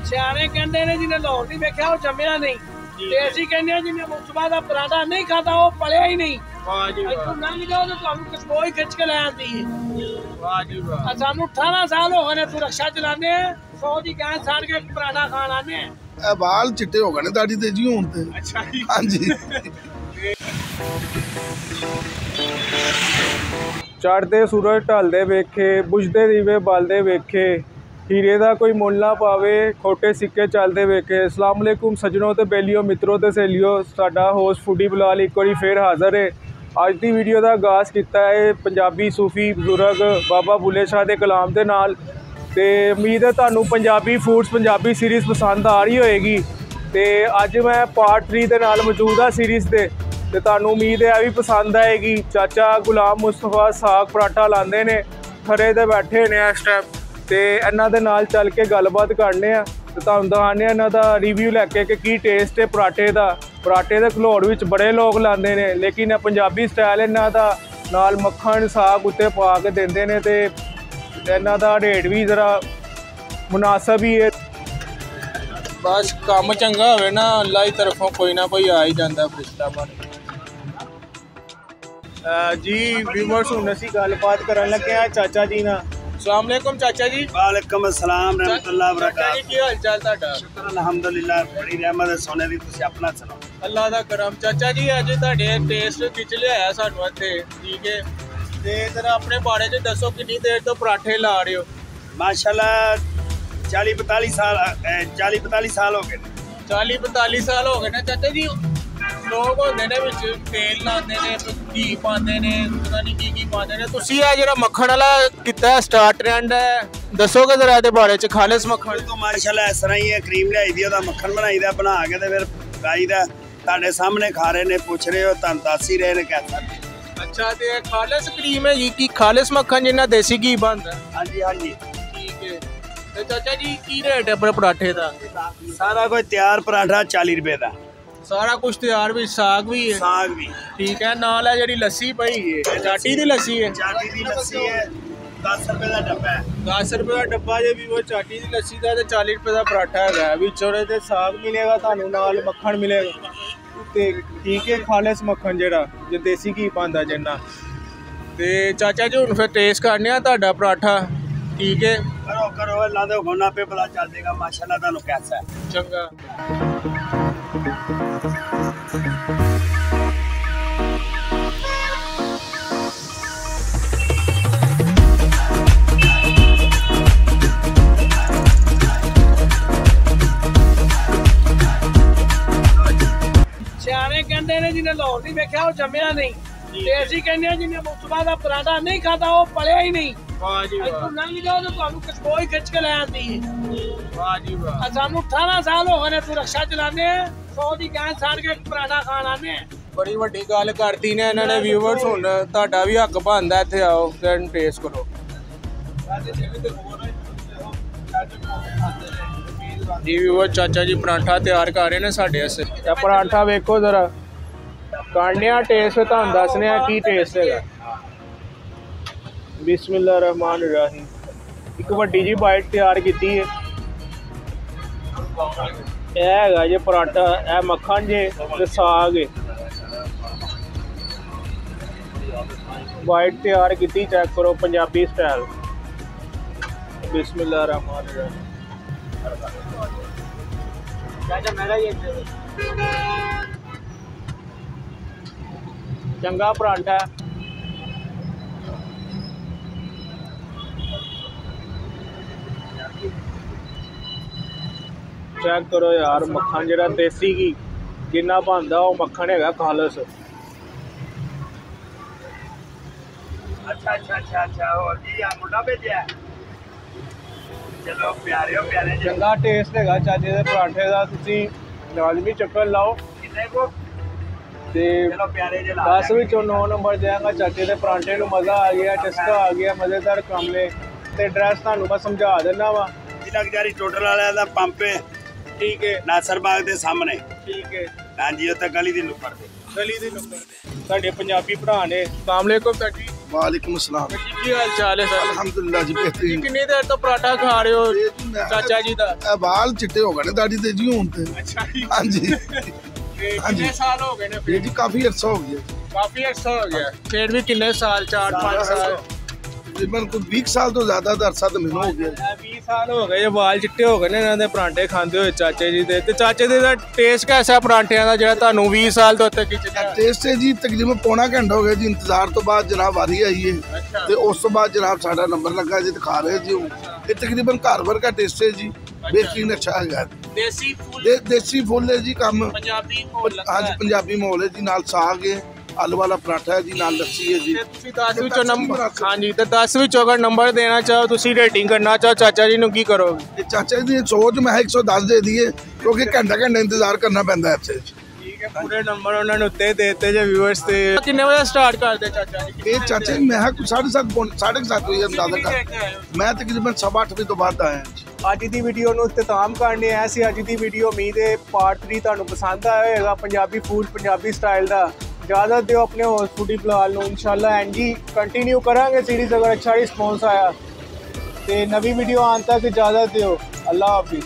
ਸਿਆਣੇ ਕਹਿੰਦੇ ਨੇ ਜਿਹਨੇ ਲਾਹੌਰ ਨਹੀਂ ਵੇਖਿਆ ਉਹ ਜੰਮਿਆ ਨਹੀਂ ਤੇ ਅਸੀਂ ਕਹਿੰਦੇ ਆ ਜਿਹਨੇ ਮੁਸਤਫਾ ਦਾ ਪਰਾਂਠਾ ਨਹੀਂ ਖਾਦਾ ਉਹ ਪਲਿਆ ਹੀ ਨਹੀਂ। ਵਾਹ ਜੀ ਵਾਹ। ਲੰਘ ਜਾਓ ਤਾਂ ਤੁਹਾਨੂੰ ਖੁਸ਼ਬੂ ਹੀ ਖਿੱਚ ਕੇ ਲੈ ਆਉਂਦੀ ਹੈ। ਵਾਹ ਜੀ ਵਾਹ। ਸਾਨੂੰ 18 ਸਾਲ ਹੋ ਗਏ ਨੇ ਤੂੰ ਰਕਸ਼ਾ ਚਲਾਉਂਦੇ ਆ 100 ਦੀ ਗੈਸ ਛੱਡ ਕੇ ਪਰਾਂਠਾ ਖਾਣ ਆਉਂਦੇ ਆ। ਇਹ ਵਾਲ ਚਿੱਟੇ ਹੋ ਗਏ ਨੇ ਦਾੜੀ ਤੇ ਜੀ ਹੁਣ ਤੇ। ਅੱਛਾ ਜੀ। ਹਾਂਜੀ। ਚੜ੍ਹਦੇ ਸੂਰਜ ਢਲਦੇ ਵੇਖੇ, ਬੁਝਦੇ ਦੀਵੇ ਬਲਦੇ ਵੇਖੇ, ਹੀਰੇ ਦਾ ਕੋਈ ਮੁੱਲ ਨਾ ਪਾਵੇ, ਖੋਟੇ ਸਿੱਕੇ ਚੱਲਦੇ ਵੇਖੇ। ਅਸਲਾਮ ਅਲੈਕੁਮ ਸੱਜਣੋ ਤੇ ਬੇਲੀਓ, ਮਿੱਤਰੋ ਤੇ ਸਹੇਲੀਓ, ਸਾਡਾ ਹੋਸਟ ਫੂਡੀ ਬਲਾਲ ਇੱਕ ਵਾਰੀ ਫੇਰ ਹਾਜ਼ਰ ਹੈ। ਅੱਜ ਦੀ ਵੀਡੀਓ ਦਾ ਆਗਾਜ਼ ਕੀਤਾ ਹੈ ਪੰਜਾਬੀ ਸੂਫੀ ਬਜ਼ੁਰਗ ਬਾਬਾ ਬੁੱਲੇ ਸ਼ਾਹ ਦੇ ਕਲਾਮ ਦੇ ਨਾਲ। ਤੇ ਉਮੀਦ ਹੈ ਤੁਹਾਨੂੰ ਪੰਜਾਬੀ ਫੂਡਸ ਪੰਜਾਬੀ ਸੀਰੀਜ਼ ਪਸੰਦ ਆ ਰਹੀ ਹੋਏਗੀ। ਤੇ ਅੱਜ ਮੈਂ ਪਾਰਟ 3 ਦੇ ਨਾਲ ਮੌਜੂਦ ਹਾਂ ਸੀਰੀਜ਼ ਦੇ, ਤੇ ਤੁਹਾਨੂੰ ਉਮੀਦ ਹੈ ਵੀ ਪਸੰਦ ਆਏਗੀ। ਚਾਚਾ ਗੁਲਾਮ ਮੁਸਤਫਾ ਸਾਗ ਪਰਾਠਾ ਲਾਉਂਦੇ ਨੇ, ਖਰੇ ਤੇ ਬੈਠੇ ਨੇ ਇਸ ਟਾਈਮ, ਤੇ ਇਹਨਾਂ ਦੇ ਨਾਲ ਚੱਲ ਕੇ ਗੱਲਬਾਤ ਕਰਨੇ ਆ ਤੇ ਤੁਹਾਨੂੰ ਦਿਖਾਉਂਦੇ ਆ ਇਹਨਾਂ ਦਾ ਰਿਵਿਊ ਲੈ ਕੇ ਕਿ ਕੀ ਟੇਸਟ ਹੈ ਪਰਾਠੇ ਦਾ। ਪਰਾਠੇ ਦੇ ਘਲੋੜ ਵਿੱਚ ਬੜੇ ਲੋਕ ਲਾਉਂਦੇ ਨੇ, ਲੇਕਿਨ ਪੰਜਾਬੀ ਸਟਾਈਲ ਇਹਨਾਂ ਦਾ ਨਾਲ ਮੱਖਣ ਸਾਗ ਉੱਤੇ ਪਾ ਕੇ ਦਿੰਦੇ ਨੇ, ਤੇ ਇਹਨਾਂ ਦਾ ਰੇਟ ਵੀ ਜ਼ਰਾ ਮੁਨਾਸਬ ਹੀ ਹੈ। ਬਸ ਕੰਮ ਚੰਗਾ ਹੋਵੇ ਨਾ, ਅੱਲਾ ਦੀ ਤਰਫੋਂ ਕੋਈ ਨਾ ਕੋਈ ਆ ਹੀ ਜਾਂਦਾ ਫਰਿਸ਼ਤਾ ਬਣ ਕੇ। ਜੀ ਵੀਵਰਸ, ਹੁਣ ਅਸੀਂ ਗੱਲਬਾਤ ਕਰਨ ਲੱਗੇ ਆ ਚਾਚਾ ਜੀ ਨਾਲ। अस्सलाम वालेकुम चाचा जी। वालेकुम अस्सलाम रहमतुल्लाह बरकातहू। चाचा जी की हाल चाल ਤੁਹਾਡਾ? शुक्र अल्हम्दुलिल्लाह, बड़ी रहमत है सोने दी। ਤੁਸੀਂ ਆਪਣਾ ਸੁਣਾਓ। ਅੱਲਾ ਦਾ ਕਰਮ। ਚਾਚਾ ਜੀ ਅੱਜ ਤੁਹਾਡੇ ਟੇਸਟ ਖਿੱਚ ਲਿਆਇਆ ਸਾਨੂੰ ਇੱਥੇ, ਠੀਕ ਹੈ, ਤੇ ਜਰਾ ਆਪਣੇ ਬਾਰੇ 'ਚ ਦੱਸੋ ਕਿੰਨੀ ਦੇਰ ਤੋਂ ਪਰਾਠੇ ਲਾ ਰਹੇ ਹੋ? ਮਾਸ਼ਾਅੱਲਾ 40-45 ਸਾਲ ਹੋ ਗਏ। 40-45 ਸਾਲ ਹੋ ਗਏ ਨੇ ਚਾਚਾ ਜੀ। ਲੋਕ ਹੁੰਦੇ ਨੇ ਵਿੱਚ ਤੇਲ ਲਾਉਂਦੇ ਨੇ, ਘੀ ਪਾਉਂਦੇ ਨੇ, ਪਤਾ ਨਹੀਂ ਕੀ ਪਾਉਂਦੇ ਨੇ। ਤੁਸੀਂ ਇਹ ਜਿਹੜਾ ਮੱਖਣ ਵਾਲਾ ਕੀਤਾ ਸਟਾਰਟ ਟ੍ਰੈਂਡ ਹੈ, ਦੱਸੋਗੇ ਜ਼ਰਾ ਇਹਦੇ ਬਾਰੇ 'ਚ? ਖਾਲਿਸ ਮੱਖਣ ਤੋਂ ਮਾਸ਼ਾਅੱਲਾ ਇਸ ਤਰ੍ਹਾਂ ਹੀ ਹੈ, ਕਰੀਮ ਲਿਆਈ ਦੀ, ਉਹਦਾ ਮੱਖਣ ਬਣਾਈਦਾ, ਬਣਾ ਕੇ ਤੇ ਫਿਰ ਖਾਈਦਾ। ਤੁਹਾਡੇ ਸਾਹਮਣੇ ਖਾ ਰਹੇ ਨੇ, ਪੁੱਛ ਰਹੇ ਹੋ, ਤੁਹਾਨੂੰ ਦੱਸ ਹੀ ਰਹੇ ਨੇ ਕਿਆ। ਅੱਛਾ, ਤੇ ਇਹ ਖਾਲਿਸ ਕਰੀਮ ਹੈ ਜੀ, ਕੀ ਖਾਲਿਸ ਮੱਖਣ ਜਿੰਨਾ ਦੇਸੀ ਘੀ ਬਣਦਾ? ਹਾਂਜੀ ਹਾਂਜੀ, ਠੀਕ ਹੈ। ਤੇ ਚਾਚਾ ਜੀ ਕੀ ਰੇਟ ਹੈ ਪਰਾਠੇ ਦਾ? ਸਾਰਾ ਕੁਝ ਤਿਆਰ ਪਰਾਠਾ 40 ਰੁਪਏ ਦਾ। ਸਾਰਾ ਕੁਝ ਤਿਆਰ ਵੀ, ਸਾਗ ਵੀ ਹੈ? ਸਾਗ ਵੀ ਠੀਕ ਹੈ। ਨਾਲ ਹੈ ਜਿਹੜੀ ਲੱਸੀ ਪਈ ਹੈ, ਚਾਟੀ ਦੀ ਲੱਸੀ ਹੈ? ਚਾਟੀ ਦੀ ਲੱਸੀ ਹੈ, 10 ਰੁਪਏ ਦਾ ਡੱਬਾ ਹੈ। 10 ਰੁਪਏ ਦਾ ਡੱਬਾ ਜੇ ਵੀ ਉਹ ਚਾਟੀ ਦੀ ਲੱਸੀ ਦਾ, ਤੇ 40 ਰੁਪਏ ਦਾ ਪਰਾਠਾ ਹੈਗਾ। ਵਿੱਚ ਉਹਦੇ ਤੇ ਸਾਗ ਮਿਲੇਗਾ ਤੁਹਾਨੂੰ, ਨਾਲ ਮੱਖਣ ਮਿਲੇਗਾ, ਤੇ ਠੀਕ ਹੈ ਖਾਲਿਸ ਮੱਖਣ ਜਿਹੜਾ ਜੇ ਦੇਸੀ ਘੀ ਪਾਉਂਦਾ ਜਿੰਨਾ। ਤੇ ਚਾਚਾ ਜੀ ਹੁਣ ਫਿਰ ਟੇਸਟ ਕਰਨੇ ਆ ਤੁਹਾਡਾ ਪਰਾਠਾ, ਠੀਕ ਹੈ? ਕਰੋ ਕਰੋ, ਲਾ ਦੋ ਗੋਨਾ ਪੇ ਪਤਾ ਚੱਲ ਜਾਏਗਾ ਮਾਸ਼ਾਅੱਲਾ ਤੁਹਾਨੂੰ ਕੈਸਾ ਹੈ। ਚੰਗਾ। ਸਿਆਣੇ ਕਹਿੰਦੇ ਨੇ ਜਿਹਨੇ ਲਾਹੌਰ ਨਹੀਂ ਵੇਖਿਆ ਉਹ ਜੰਮਿਆ ਨਹੀਂ ਤੇ ਅਸੀਂ ਕਹਿੰਦੇ ਆ ਜਿਹਨੇ ਮੁਸਤਫਾ ਦਾ ਪਰਾਂਠਾ ਨਹੀਂ ਖਾਦਾ ਉਹ ਪਲਿਆ ਹੀ ਨਹੀਂ। ਵਾਹ ਜੀ ਵਾਹ। ਲੰਘ ਜਾਓ ਤਾਂ ਤੁਹਾਨੂੰ ਖੁਸ਼ਬੂ ਹੀ ਖਿੱਚ ਕੇ ਲੈ ਆਉਂਦੀ ਹੈ। ਵਾਹ ਜੀ ਵਾਹ। ਸਾਨੂੰ 18 ਸਾਲ ਹੋ ਗਏ ਨੇ ਤੂੰ ਰਕਸ਼ਾ ਚਲਾਉਂਦੇ ਆ 100 ਦੀ ਗੈਸ ਛੱਡ ਕੇ ਪਰਾਂਠਾ ਖਾਣ ਆਉਂਦੇ ਆ। ਬੜੀ ਵੱਡੀ ਗੱਲ ਕਰਤੀ ਨੇ ਇਹਨਾਂ ਨੇ ਵੀਵਰਸ। ਹੁਣ ਤੁਹਾਡਾ ਵੀ ਹੱਕ ਬਣਦਾ, ਇੱਥੇ ਆਓ ਤੇ ਟੇਸਟ ਕਰੋ। ਜੀ ਵੀਵਰ, ਚਾਚਾ ਜੀ ਪਰਾਂਠਾ ਤਿਆਰ ਕਰ ਰਹੇ ਨੇ ਸਾਡੇ ਵਾਸਤੇ। ਇਹ ਪਰਾਂਠਾ ਵੇਖੋ ਜ਼ਰਾ, ਕਾਂਡਿਆਂ ਟੇਸਟ ਤੁਹਾਨੂੰ ਦੱਸਨੇ ਆ ਕੀ ਟੇਸਟ ਹੈਗਾ। ਬਿਸਮਿਲ੍ਲਾ ਰਹਿਮਾਨ ਰਹੀਮ। ਇੱਕ ਵੱਡੀ ਜੀ ਬਾਈਟ ਤਿਆਰ ਕੀਤੀ ਹੈ। ਇਹ ਹੈਗਾ ਜੇ ਪਰਾਂਠਾ, ਇਹ ਮੱਖਣ ਜੇ ਤੇ ਸਾਗ ਹੈ। ਬਾਈਟ ਤਿਆਰ ਕੀਤੀ, ਚੈੱਕ ਕਰੋ ਪੰਜਾਬੀ ਸਟਾਈਲ। ਬਿਸਮਿਲ੍ਲਾ ਰਹਿਮਾਨ ਰਹੀਮ। ਚੰਗਾ ਪਰਾਂਠਾ। ਚੈੱਕ ਕਰੋ ਯਾਰ, ਮੱਖਣ ਜਿਹੜਾ ਦੇਸੀ ਘੀ ਜਿੰਨਾ ਬਣਦਾ ਉਹ ਮੱਖਣ ਹੈਗਾ ਖਾਲਸ। अच्छा अच्छा अच्छा अच्छा, और जी आ मुंडा भेजा। चलो प्यारे हो प्यारे। ਚੰਗਾ ਟੇਸਟ ਹੈਗਾ ਚਾਚੇ ਦੇ ਪਰਾਂਠੇ ਦਾ, ਤੁਸੀਂ ਲਾਜ਼ਮੀ ਚੱਕਰ ਲਾਓ। कितने को? ਤੇ चलो प्यारे जे ला 10 ਵਿੱਚੋਂ 9 ਨੰਬਰ ਜਾਏਗਾ ਚਾਚੇ ਦੇ ਪਰਾਂਠੇ ਨੂੰ। ਮਜ਼ਾ ਆ ਗਿਆ, ਚਸਕਾ ਆ ਗਿਆ, ਮਜ਼ੇਦਾਰ ਕੰਮ ਨੇ। ਤੇ ਐਡਰੈਸ ਤੁਹਾਨੂੰ ਮੈਂ ਸਮਝਾ ਦਿੰਦਾ ਵਾ। ਜ਼ਿਲ੍ਹਾ ਗਜਾਰੀ ਟੋਟਲ ਵਾਲਿਆਂ ਦਾ ਪੰਪ ਹੈ, ਠੀਕ ਹੈ, ਨਾਸਰ ਬਾਗ ਦੇ ਸਾਹਮਣੇ। ਠੀਕ ਹੈ। ਹਾਂਜੀ, ਉੱਥੇ ਗਲੀ ਦੀ ਨੁੱਕਰ ਤੇ। ਗਲੀ ਦੇ ਨੰਬਰ ਤੇ ਸਾਡੇ ਪੰਜਾਬੀ ਭਰਾ ਨੇ। ਅਸਲਾਮ ਵਾਲੇਕੁਮ ਚਾਚੀ। वालेकुम अस्सलाम। ਕੀ ਹਾਲ ਚਾਲ ਹੈ ਸਰ? अल्हम्दुलिल्लाह जी बेहतरीन। ਕਿੰਨੀ ਦੇਰ ਤੋਂ ਪਰਾਠਾ ਖਾ ਰਹੇ ਹੋ ਇਹ ਜੀ ਮੈਂ- ਚਾਚਾ ਜੀ ਦਾ? ਇਹ ਵਾਲ ਚਿੱਟੇ ਹੋ ਗਏ ਨੇ ਦਾੜੀ ਤੇ ਜੀ ਹੁਣ ਤੇ। ਅੱਛਾ ਜੀ। ਹਾਂਜੀ ਕਿੰਨੇ ਸਾਲ ਹੋ ਗਏ ਨੇ ਇਹ ਫਿਰ? ਜੀ ਕਾਫੀ ਅਰਸਾ ਹੋ ਗਿਆ, ਕਾਫੀ ਅਰਸਾ ਹੋ ਗਿਆ। ਫਿਰ ਵੀ ਕਿੰਨੇ ਸਾਲ? 4-5 ਸਾਲ? ਤਕਰੀਬਨ ਕੋਈ 20 ਸਾਲ ਤੋਂ ਜ਼ਿਆਦਾ ਦਾ ਅਰਸਾ ਤਾਂ ਮੈਨੂੰ ਹੋ ਗਿਆ। 20 ਸਾਲ ਹੋ ਗਏ, ਵਾਲ ਚਿੱਟੇ ਹੋ ਗਏ ਨੇ ਇਹਨਾਂ ਦੇ ਪਰਾਂਠੇ ਖਾਂਦੇ ਹੋਏ ਚਾਚੇ ਜੀ ਦੇ। ਤੇ ਚਾਚੇ ਦੇ ਦਾ ਟੇਸਟ ਕੈਸਾ ਪਰਾਂਠਿਆਂ ਦਾ ਜਿਹੜਾ ਤੁਹਾਨੂੰ 20 ਸਾਲ ਤੋਂ ਉੱਤੇ ਖਿੱਚਦਾ? ਟੇਸਟ ਹੈ ਜੀ ਤਕਰੀਬਨ ਪੌਣਾ ਘੰਟਾ ਹੋ ਗਿਆ ਜੀ ਇੰਤਜ਼ਾਰ ਤੋਂ ਬਾਅਦ ਜਨਾਬ ਵਾਰੀ ਆਈ ਹੈ ਤੇ ਉਸ ਤੋਂ ਬਾਅਦ ਜਨਾਬ ਸਾਡਾ ਨੰਬਰ ਲੱਗਾ ਜੀ ਤੇ ਖਾ ਰਹੇ ਜੀ ਹੁਣ। ਇਹ ਤਕਰੀਬਨ ਘਰ ਵਰਗਾ ਟੇਸਟ ਹੈ ਜੀ, ਬੇਹਤਰੀਨ ਅੱਛਾ ਹੈਗਾ। ਦੇਸੀ ਫੂਲ ਦੇਸੀ ਫੁੱਲ ਹੈ ਜੀ ਕੰਮ। ਪੰਜਾਬੀ ਮਾਹੌਲ ਹਾਂਜੀ ਪੰਜਾਬੀ ਮਾਹੌਲ ਹੈ ਜੀ, ਨਾਲ ਸਾਗ ਹੈ, ਆਲੂ ਵਾਲਾ ਪਰਾਠਾ ਹੈ ਜੀ, ਨਾਲ ਲੱਸੀ ਹੈ ਜੀ। ਤੇ ਤੁਸੀਂ 10 ਵਿੱਚੋਂ ਨੰਬਰ, ਹਾਂਜੀ, ਤੇ 10 ਵਿੱਚੋਂ ਅਗਰ ਨੰਬਰ ਦੇਣਾ ਚਾਹੋ, ਤੁਸੀਂ ਰੇਟਿੰਗ ਕਰਨਾ ਚਾਹੋ ਚਾਚਾ ਜੀ ਨੂੰ, ਕੀ ਕਰੋਗੇ? ਇਹ ਚਾਚਾ ਜੀ ਦੀ ਸੋਚ ਮੈਂ 110 ਦੇ ਦਈਏ ਕਿਉਂਕਿ ਘੰਟਾ ਇੰਤਜ਼ਾਰ ਕਰਨਾ ਪੈਂਦਾ ਇੱਥੇ। ਠੀਕ ਹੈ, ਪੂਰੇ ਨੰਬਰ ਉਹਨਾਂ ਨੇ ਉੱਤੇ ਦੇਤੇ ਜੇ ਵਿਊਅਰਸ ਤੇ। ਕਿੰਨੇ ਵਜੇ ਸਟਾਰਟ ਕਰਦੇ ਚਾਚਾ ਜੀ? ਇਹ ਚਾਚਾ ਜੀ ਮੈਂ ਕੁਝ 7:30 7:30 ਵਜੇ ਅੰਦਾਜ਼ਾ ਕਰ, ਮੈਂ ਤਕਰੀਬਨ 8:30 ਵਜੇ ਤੋਂ ਬਾਅਦ ਆਇਆ ਜੀ। ਅੱਜ ਦੀ ਵੀਡੀਓ ਨੂੰ ਇਖਤਤਾਮ ਕਰਨੇ ਆ ਸੀ। ਅੱਜ ਦੀ ਵੀਡੀਓ ਉਮੀਦ ਹੈ ਪਾਰਟ 3 ਤੁਹਾਨੂੰ ਪਸੰਦ ਆਇਆ ਹੋਵੇਗਾ, ਪੰਜਾਬੀ ਫੂਡ ਪੰਜਾਬੀ ਸਟਾਈਲ ਦਾ। ਇਜਾਜ਼ਤ ਦਿਓ ਆਪਣੇ ਹੋਸਟ ਫੂਡੀ ਫਿਲਹਾਲ ਨੂੰ, ਇਨਸ਼ਾਅੱਲਾ ਐਂਜੀ ਕੰਟੀਨਿਊ ਕਰਾਂਗੇ ਸੀਰੀਜ਼ ਅਗਰ ਅੱਛਾ ਰਿਸਪੌਂਸ ਆਇਆ। ਤੇ ਨਵੀਂ ਵੀਡੀਓ ਆਉਣ ਤੱਕ ਇਜਾਜ਼ਤ ਦਿਓ। ਅੱਲਾ ਹਾਫਿਜ਼।